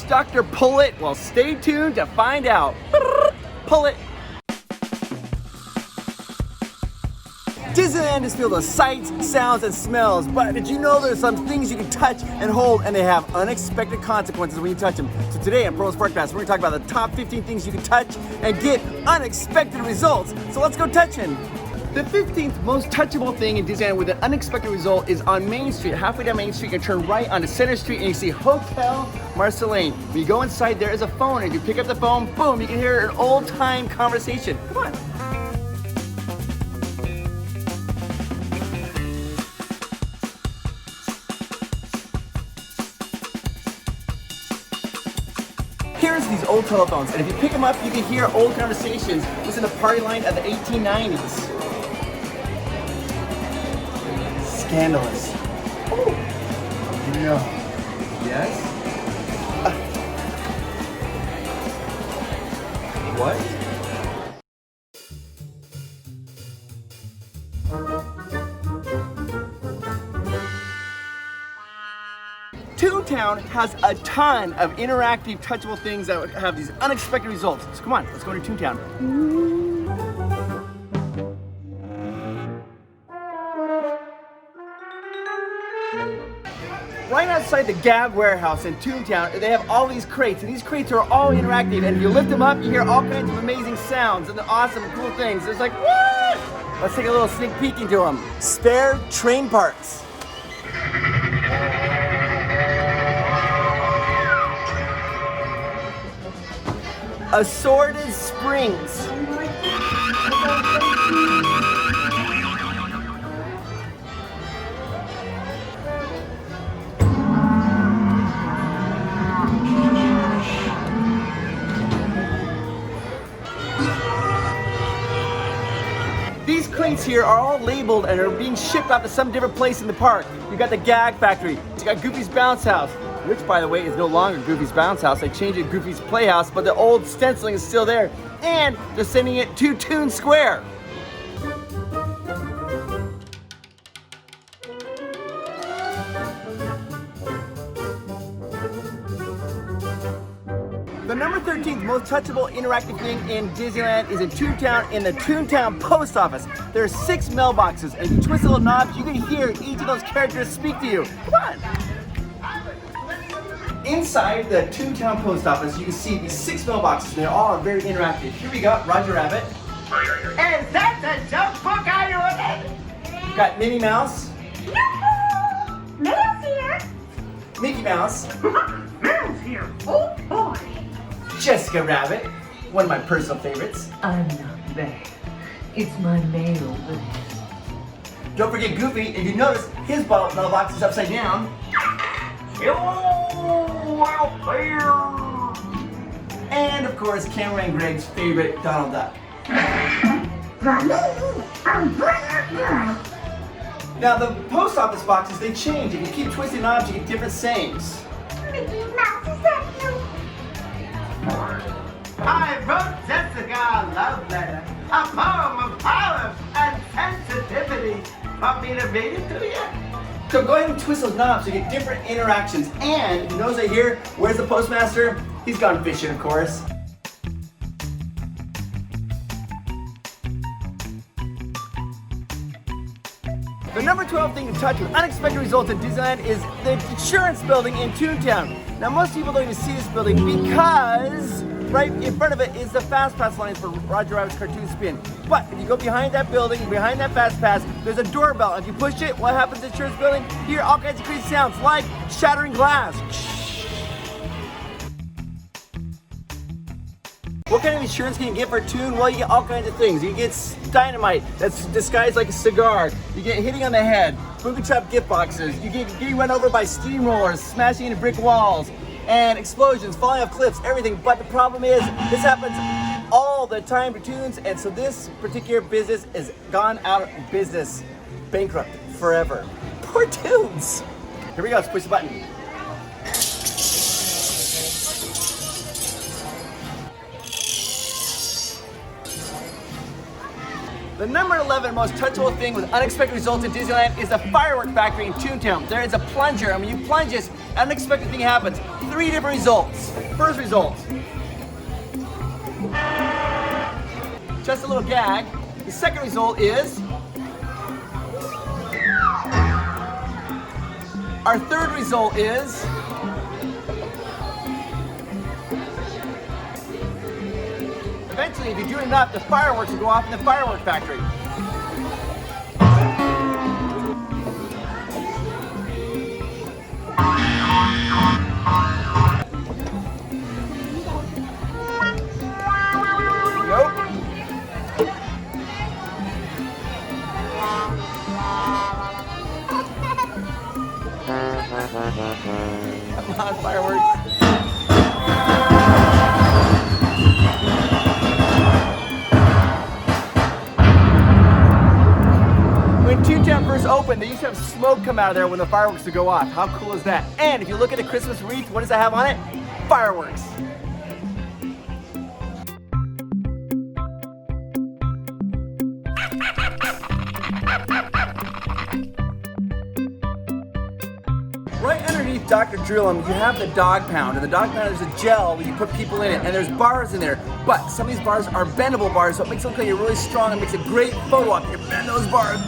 stuck or pull it? Well, stay tuned to find out. Pull it. Disneyland is filled with sights, sounds, and smells, but did you know there's some things you can touch and hold and they have unexpected consequences when you touch them? So today on Pearl's Park Pass, we're going to talk about the top 15 things you can touch and get unexpected results. So let's go touching. The 15th most touchable thing in Disneyland with an unexpected result is on Main Street. Halfway down Main Street, you can turn right onto Center Street and you see Hotel Marceline. When you go inside, there is a phone, and if you pick up the phone, boom, you can hear an old-time conversation. Come on. Here's these old telephones, and if you pick them up, you can hear old conversations. Listen to Party Line of the 1890s. Scandalous. Oh, no. Yes? What? Toontown has a ton of interactive, touchable things that have these unexpected results. So come on, let's go to Toontown. Right outside the Gab warehouse in Toontown, they have all these crates, and these crates are all interactive, and if you lift them up, you hear all kinds of amazing sounds and the awesome, cool things. It's like, what? Let's take a little sneak peek into them. Spare train parts. Assorted springs. These crates here are all labeled and are being shipped out to some different place in the park. You got the Gag Factory, you got Goofy's Bounce House, which, by the way, is no longer Goofy's Bounce House. They changed it to Goofy's Playhouse, but the old stenciling is still there, and they're sending it to Toon Square. The number 13th most touchable interactive thing in Disneyland is in Toontown, in the Toontown post office. There are 6 mailboxes, and if you twist the little knobs, you can hear each of those characters speak to you. Come on! Inside the Toontown post office, you can see these 6 mailboxes, and they all are very interactive. Here we got Roger Rabbit. Is that the joke book I ordered? We've got Minnie Mouse. Yoo-hoo! Minnie's here. Mickey Mouse. Minnie's here. Oh boy. Jessica Rabbit, one of my personal favorites. I'm not Beth. It's my mail, Beth. Don't forget Goofy. If you notice, his mailbox is upside down. Hello out there. And of course, Cameron and Greg's favorite, Donald Duck. Now the post office boxes, they change. If you keep twisting knobs, you get different sayings. Mickey Mouse is that you? I wrote Jessica a love letter, a poem of power and sensitivity. Want me to read it to you? So go ahead and twist those knobs to get different interactions. And if you notice right here, where's the postmaster? He's gone fishing, of course. The number 12 thing to touch with unexpected results in Disneyland is the insurance building in Toontown. Now most people don't even see this building because right in front of it is the Fast Pass line for Roger Rabbit's Cartoon Spin. But if you go behind that building, behind that Fast Pass, there's a doorbell. If you push it, what happens in the insurance building? You hear all kinds of crazy sounds like shattering glass. What kind of insurance can you get for Toon? Well, you get all kinds of things. You get dynamite that's disguised like a cigar. You get hitting on the head, booby trap gift boxes. You get getting run over by steamrollers, smashing into brick walls, and explosions, falling off cliffs, everything. But the problem is, this happens all the time to Toons, and so this particular business is gone out of business, bankrupt forever. Poor Toons. Here we go, let's push the button. The number 11 most touchable thing with unexpected results in Disneyland is the Firework Factory in Toontown. There is a plunger, and when you plunge this, unexpected thing happens. 3 different results. First result, just a little gag. The second result is our third result is eventually, if you do enough, the fireworks will go off in the firework factory. Nope. Come on, fireworks. When Toontown first opened, they used to have smoke come out of there when the fireworks would go off. How cool is that? And if you look at the Christmas wreath, what does it have on it? Fireworks. Right underneath Dr. Drillum, you have the dog pound. And the dog pound is a gel where you put people in it, and there's bars in there. But some of these bars are bendable bars, so it makes it look like you're really strong and makes a great photo op. You bend those bars.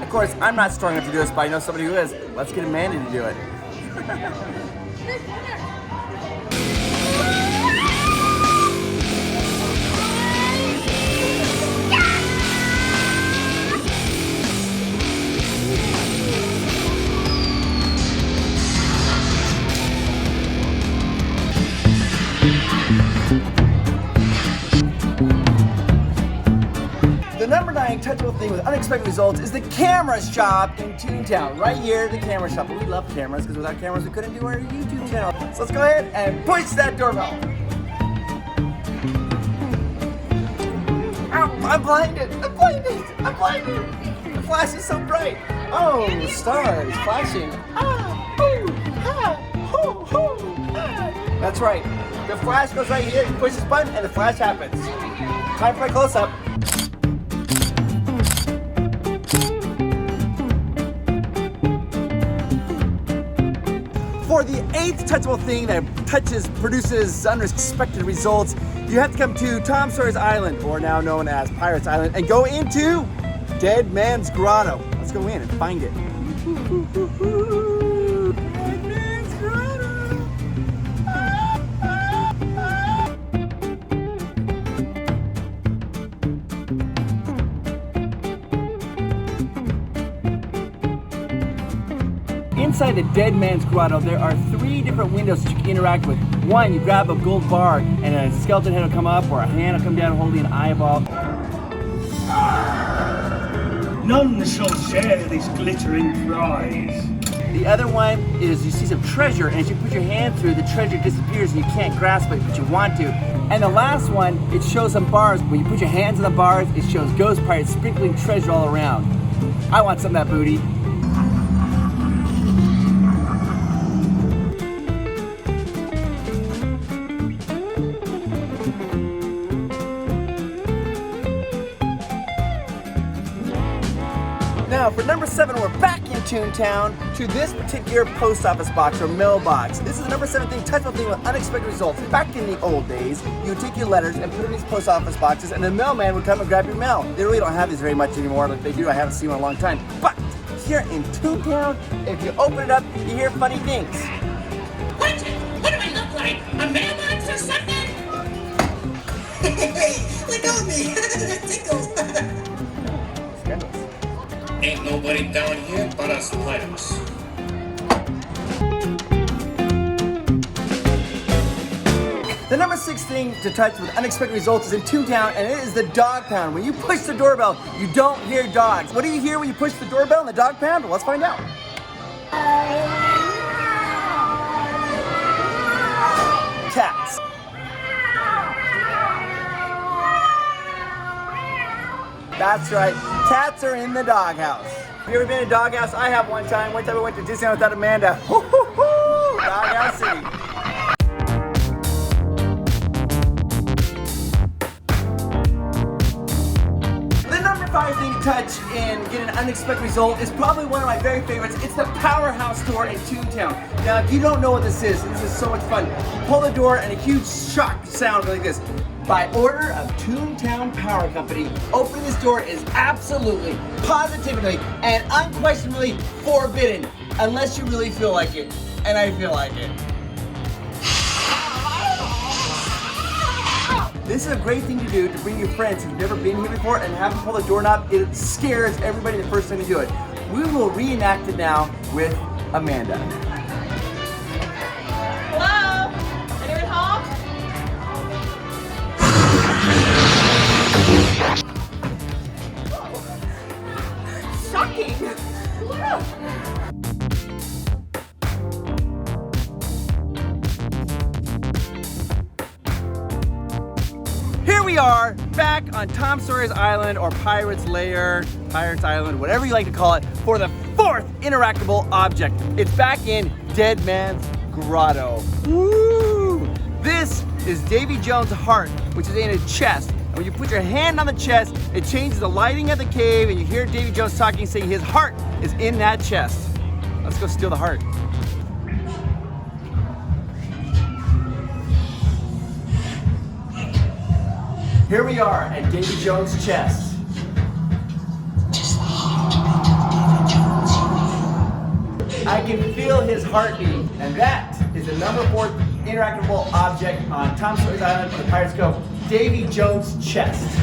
Of course, I'm not strong enough to do this, but I know somebody who is. Let's get Amanda to do it. The number 9 touchable thing with unexpected results is the camera shop in Toontown. Right here, the camera shop. We love cameras because without cameras we couldn't do our YouTube channel. So let's go ahead and push that doorbell. Ow, I'm blinded. I'm blinded. I'm blinded. The flash is so bright. Oh, stars flashing. Ah, hoo, ha, hoo, hoo, ha. That's right. The flash goes right here. You push this button and the flash happens. Time for a close-up. For the 8th touchable thing that produces unexpected results, you have to come to Tom Sawyer's Island, or now known as Pirates Island, and go into Dead Man's Grotto. Let's go in and find it. Dead Man's Grotto. Inside the Dead Man's Grotto, there are 3 different windows that you can interact with. One, you grab a gold bar and a skeleton head will come up, or a hand will come down holding an eyeball. None shall share this glittering prize. The other one is you see some treasure, and as you put your hand through, the treasure disappears and you can't grasp it, but you want to. And the last one, it shows some bars. When you put your hands on the bars, it shows ghost pirates sprinkling treasure all around. I want some of that booty. Now, for number 7, we're back in Toontown to this particular post office box or mailbox. This is the number 7 thing, touchable thing with unexpected results. Back in the old days, you would take your letters and put them in these post office boxes, and the mailman would come and grab your mail. They really don't have these very much anymore, but they do. I haven't seen one in a long time. But here in Toontown, if you open it up, you hear funny things. What do I look like? A mailbox or something? Hey, let go of me. That tickles. Ain't nobody down here but us pirates. The number 6 thing to touch with unexpected results is in Toontown, and it is the dog pound. When you push the doorbell, you don't hear dogs. What do you hear when you push the doorbell and the dog pound? Well, let's find out. Cats. That's right, cats are in the doghouse. Have you ever been to a doghouse? I have one time. One time I went to Disneyland without Amanda. Woo-hoo-hoo! Doghouse City. The number 5 thing to touch and get an unexpected result is probably one of my very favorites. It's the Powerhouse door in Toontown. Now, if you don't know what this is so much fun. You pull the door and a huge shock sound like this. By order of Toontown Power Company, opening this door is absolutely, positively, and unquestionably forbidden, unless you really feel like it. And I feel like it. This is a great thing to do to bring your friends who've never been here before and have them pull the doorknob. It scares everybody the first time you do it. We will reenact it now with Amanda. Hello? Anyone home? Shocking! Here we are, back on Tom Sawyer's Island or Pirate's Lair, Pirate's Island, whatever you like to call it, for the 4th interactable object. It's back in Dead Man's Grotto. Woo! This is Davy Jones' heart, which is in a chest. And when you put your hand on the chest, it changes the lighting of the cave, and you hear Davy Jones talking, saying his heart is in that chest. Let's go steal the heart. Here we are at Davy Jones' chest. I can feel his heartbeat, and that is the number 4 interactable object on Tom Sawyer's Island for the Pirates Cove, Davy Jones' chest.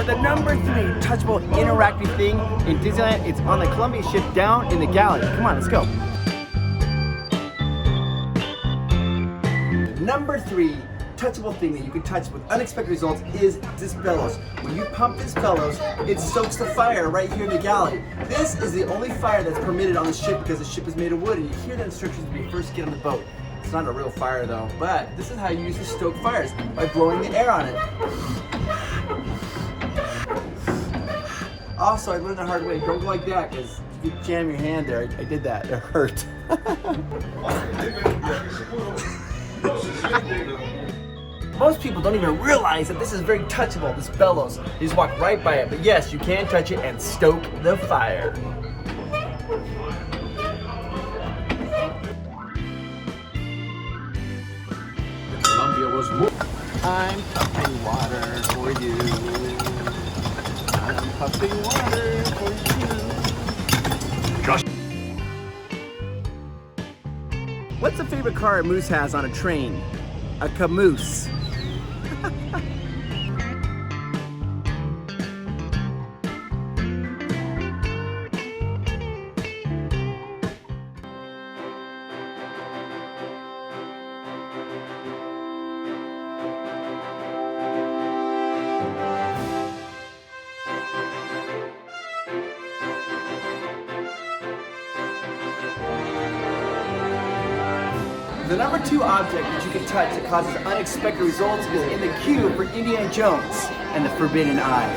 The number 3 touchable interactive thing in Disneyland, it's on the Columbia ship down in the galley. Come on, let's go. Number 3 touchable thing that you can touch with unexpected results is this bellows. When you pump this bellows, it stokes the fire right here in the galley. This is the only fire that's permitted on the ship because the ship is made of wood, and you hear the instructions when you first get on the boat. It's not a real fire though, but this is how you use to stoke fires, by blowing the air on it. Also, I learned the hard way. Don't go like that, because you jam your hand there. I did that. It hurt. Most people don't even realize that this is very touchable, this bellows. You just walk right by it. But yes, you can touch it and stoke the fire. Columbia was I'm pumping water for you. I'm pumping water for you. Josh. What's the favorite car a moose has on a train? A camoose. The number 2 object that you can touch that causes unexpected results is in the queue for Indiana Jones and the Forbidden Eye.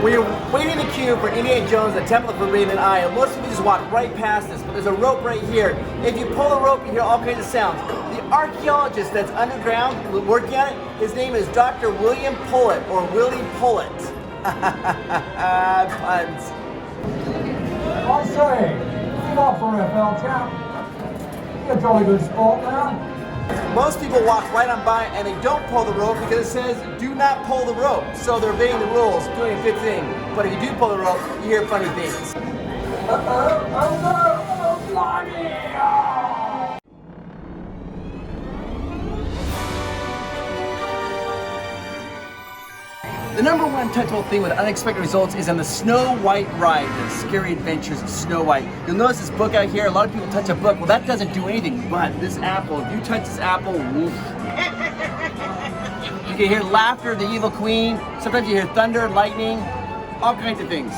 When you're waiting in the queue for Indiana Jones, the Temple of Forbidden Eye, most people just walk right past this, but there's a rope right here. If you pull the rope, you hear all kinds of sounds. The archaeologist that's underground working on it, his name is Dr. William Pullett, or Willie Pullett. Puns. I say, come on for FL chap. You're a jolly good sport now. Most people walk right on by and they don't pull the rope because it says do not pull the rope. So they're obeying the rules, doing a good thing. But if you do pull the rope, you hear funny things. Oh, blimey! The number 1 touchable thing with unexpected results is on the Snow White ride, the Scary Adventures of Snow White. You'll notice this book out here, a lot of people touch a book. Well, that doesn't do anything, but this apple, if you touch this apple, woof. You can hear laughter of the evil queen. Sometimes you hear thunder, lightning, all kinds of things.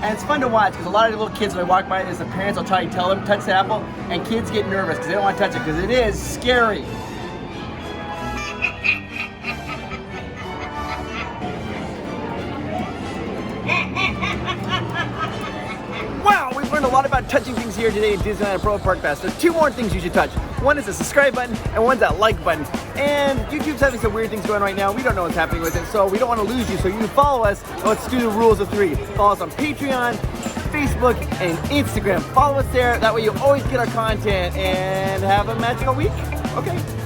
And it's fun to watch because a lot of the little kids, when they walk by this, the parents will try to tell them, touch the apple, and kids get nervous because they don't want to touch it because it is scary. Wow, we've learned a lot about touching things here today in Disneyland Pro Park Pass. There's two more things you should touch. One is the subscribe button and one's that like button. And YouTube's having some weird things going right now. We don't know what's happening with it, so we don't want to lose you. So you follow us, and let's do the rules of three. Follow us on Patreon, Facebook, and Instagram. Follow us there. That way you always get our content and have a magical week. Okay.